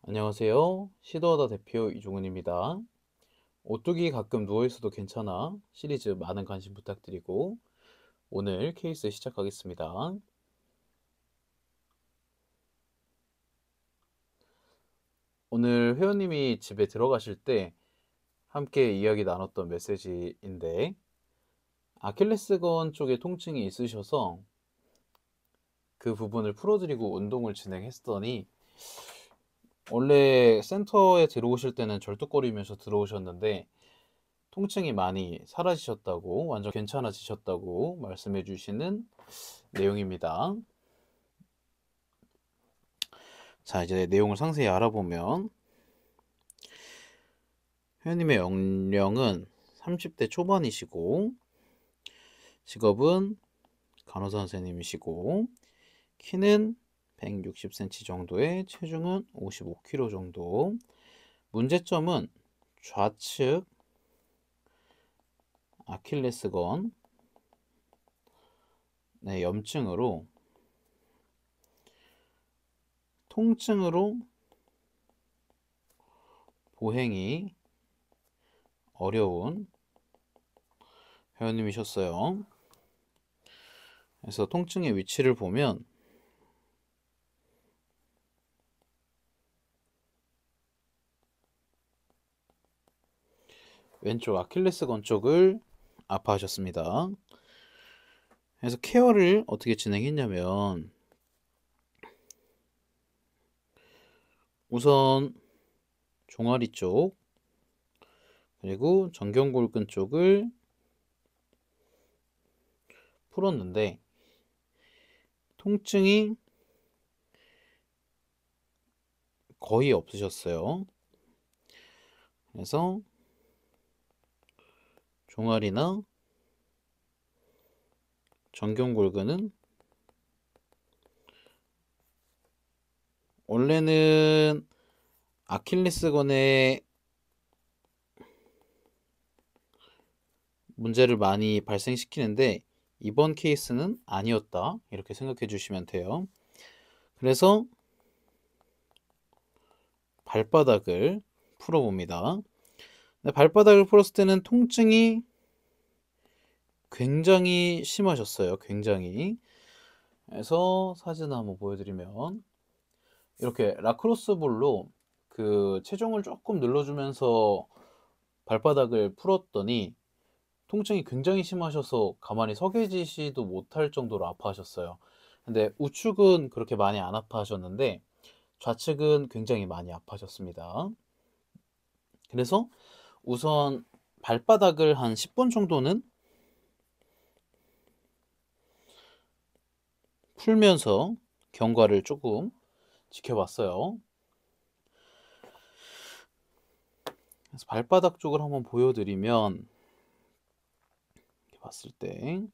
안녕하세요. 시도하다 대표 이종훈입니다. 오뚜기 가끔 누워있어도 괜찮아 시리즈 많은 관심 부탁드리고 오늘 케이스 시작하겠습니다. 오늘 회원님이 집에 들어가실 때 함께 이야기 나눴던 메시지인데 아킬레스건 쪽에 통증이 있으셔서 그 부분을 풀어드리고 운동을 진행했더니 원래 센터에 들어오실 때는 절뚝거리면서 들어오셨는데 통증이 많이 사라지셨다고, 완전 괜찮아지셨다고 말씀해 주시는 내용입니다. 자, 이제 내용을 상세히 알아보면 회원님의 연령은 30대 초반이시고 직업은 간호사 선생님이시고 키는 160cm 정도에 체중은 55kg 정도. 문제점은 좌측 아킬레스건 염증으로 통증으로 보행이 어려운 회원님이셨어요. 그래서 통증의 위치를 보면 왼쪽 아킬레스건 쪽을 아파하셨습니다. 그래서 케어를 어떻게 진행했냐면 우선 종아리 쪽 그리고 정경골근 쪽을 풀었는데 통증이 거의 없으셨어요. 그래서 종아리나 정경골근은 원래는 아킬레스건에 문제를 많이 발생시키는데 이번 케이스는 아니었다, 이렇게 생각해 주시면 돼요. 그래서 발바닥을 풀어봅니다. 발바닥을 풀었을 때는 통증이 굉장히 심하셨어요. 굉장히. 그래서 사진을 한번 보여드리면 이렇게 라크로스 볼로 그 체중을 조금 눌러주면서 발바닥을 풀었더니 통증이 굉장히 심하셔서 가만히 서 계시지도 못할 정도로 아파하셨어요. 근데 우측은 그렇게 많이 안 아파하셨는데 좌측은 굉장히 많이 아파하셨습니다. 그래서 우선 발바닥을 한 10분 정도는 풀면서 경과를 조금 지켜봤어요. 그래서 발바닥 쪽을 한번 보여드리면 이렇게 봤을 때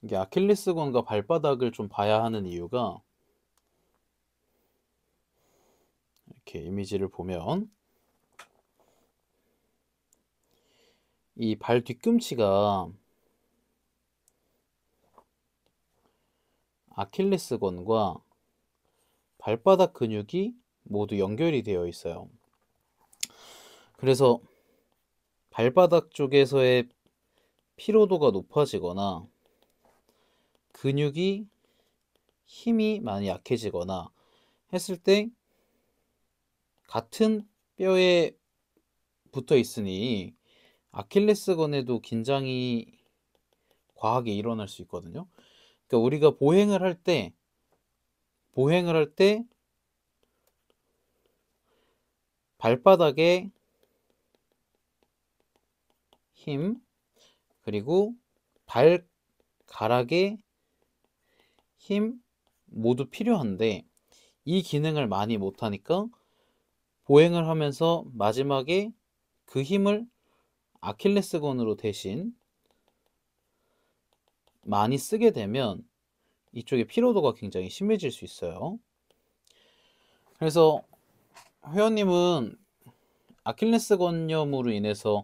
이게 아킬레스건과 발바닥을 좀 봐야 하는 이유가 이렇게 이미지를 보면 이 발 뒤꿈치가 아킬레스건과 발바닥 근육이 모두 연결이 되어 있어요. 그래서 발바닥 쪽에서의 피로도가 높아지거나 근육이 힘이 많이 약해지거나 했을 때 같은 뼈에 붙어 있으니 아킬레스건에도 긴장이 과하게 일어날 수 있거든요. 그러니까 우리가 보행을 할 때 발바닥에 힘 그리고 발가락에 힘 모두 필요한데 이 기능을 많이 못하니까 보행을 하면서 마지막에 그 힘을 아킬레스건으로 대신 많이 쓰게 되면 이쪽에 피로도가 굉장히 심해질 수 있어요. 그래서 회원님은 아킬레스 건염으로 인해서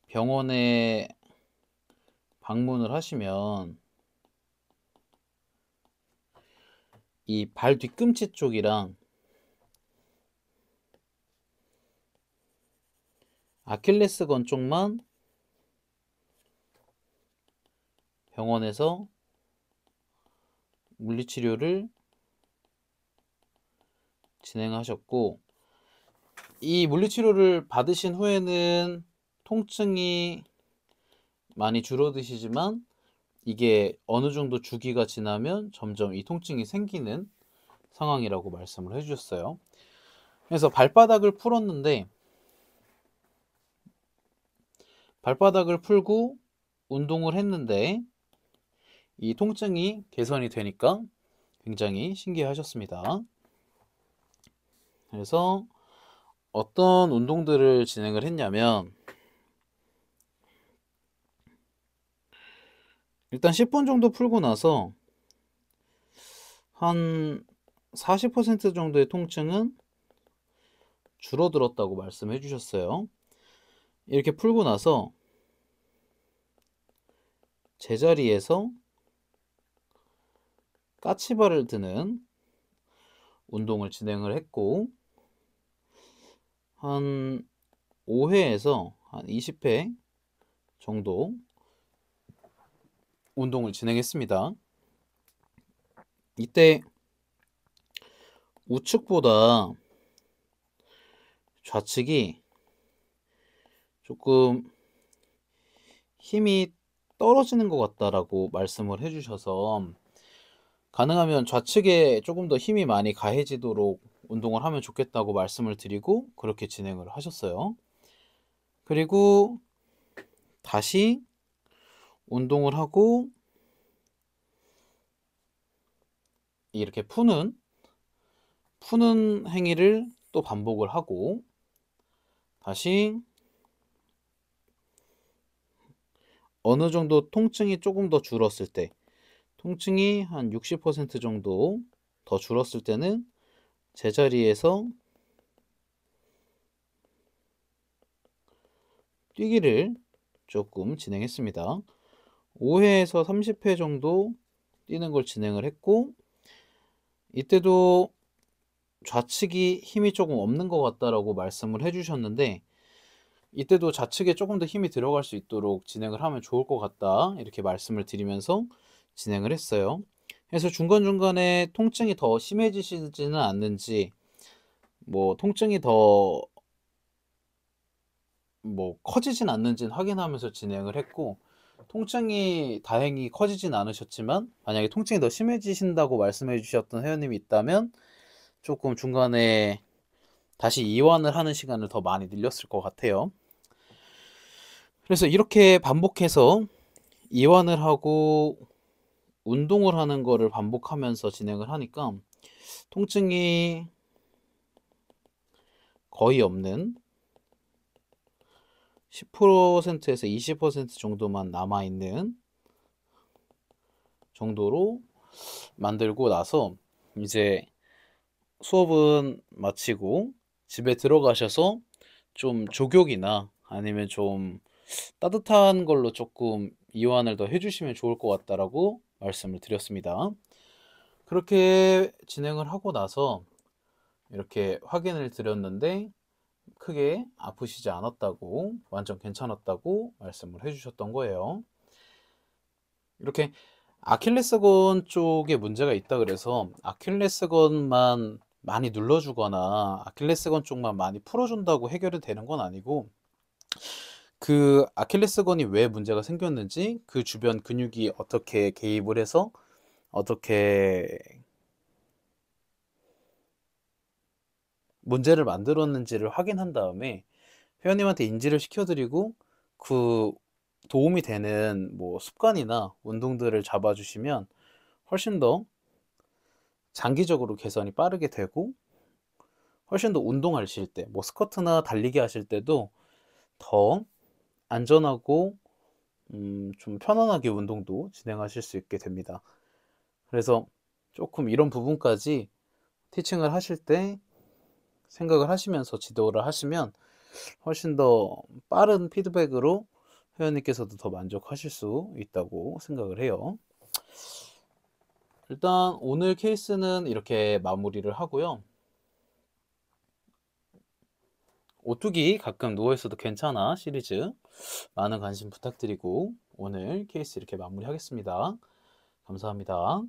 병원에 방문을 하시면 이 발 뒤꿈치 쪽이랑 아킬레스건 쪽만 병원에서 물리치료를 진행하셨고, 이 물리치료를 받으신 후에는 통증이 많이 줄어드시지만 이게 어느 정도 주기가 지나면 점점 이 통증이 생기는 상황이라고 말씀을 해주셨어요. 그래서 발바닥을 풀었는데, 발바닥을 풀고 운동을 했는데 이 통증이 개선이 되니까 굉장히 신기하셨습니다. 그래서 어떤 운동들을 진행을 했냐면, 일단 10분 정도 풀고 나서 한 40% 정도의 통증은 줄어들었다고 말씀해 주셨어요. 이렇게 풀고 나서 제자리에서 까치발을 드는 운동을 진행을 했고, 한 5회에서 한 20회 정도 운동을 진행했습니다. 이때 우측보다 좌측이 조금 힘이 떨어지는 것 같다라고 말씀을 해주셔서, 가능하면 좌측에 조금 더 힘이 많이 가해지도록 운동을 하면 좋겠다고 말씀을 드리고 그렇게 진행을 하셨어요. 그리고 다시 운동을 하고 이렇게 푸는 행위를 또 반복을 하고, 다시 어느 정도 통증이 조금 더 줄었을 때, 통증이 한 60% 정도 더 줄었을 때는 제자리에서 뛰기를 조금 진행했습니다. 5회에서 30회 정도 뛰는 걸 진행을 했고, 이때도 좌측이 힘이 조금 없는 것 같다라고 말씀을 해주셨는데, 이때도 좌측에 조금 더 힘이 들어갈 수 있도록 진행을 하면 좋을 것 같다, 이렇게 말씀을 드리면서 진행을 했어요. 그래서 중간중간에 통증이 더 심해지지는 않는지, 통증이 더 커지진 않는지는 확인하면서 진행을 했고, 통증이 다행히 커지진 않으셨지만 만약에 통증이 더 심해지신다고 말씀해 주셨던 회원님이 있다면 조금 중간에 다시 이완을 하는 시간을 더 많이 늘렸을 것 같아요. 그래서 이렇게 반복해서 이완을 하고 운동을 하는 거를 반복하면서 진행을 하니까 통증이 거의 없는 10%에서 20% 정도만 남아있는 정도로 만들고 나서 이제 수업은 마치고 집에 들어가셔서 좀 족욕이나 아니면 좀 따뜻한 걸로 조금 이완을 더 해주시면 좋을 것 같다라고 말씀을 드렸습니다. 그렇게 진행을 하고 나서 이렇게 확인을 드렸는데 크게 아프시지 않았다고, 완전 괜찮았다고 말씀을 해주셨던 거예요. 이렇게 아킬레스건 쪽에 문제가 있다 그래서 아킬레스건만 많이 눌러주거나 아킬레스건 쪽만 많이 풀어준다고 해결이 되는 건 아니고, 그 아킬레스건이 왜 문제가 생겼는지, 그 주변 근육이 어떻게 개입을 해서 어떻게 문제를 만들었는지를 확인한 다음에 회원님한테 인지를 시켜드리고 그 도움이 되는 습관이나 운동들을 잡아주시면 훨씬 더 장기적으로 개선이 빠르게 되고, 훨씬 더 운동하실 때, 스쿼트나 달리기 하실 때도 더 안전하고 좀 편안하게 운동도 진행하실 수 있게 됩니다. 그래서 조금 이런 부분까지 티칭을 하실 때 생각을 하시면서 지도를 하시면 훨씬 더 빠른 피드백으로 회원님께서도 더 만족하실 수 있다고 생각을 해요. 일단 오늘 케이스는 이렇게 마무리를 하고요. 오뚜기 가끔 누워있어도 괜찮아 시리즈 많은 관심 부탁드리고 오늘 케이스 이렇게 마무리하겠습니다. 감사합니다.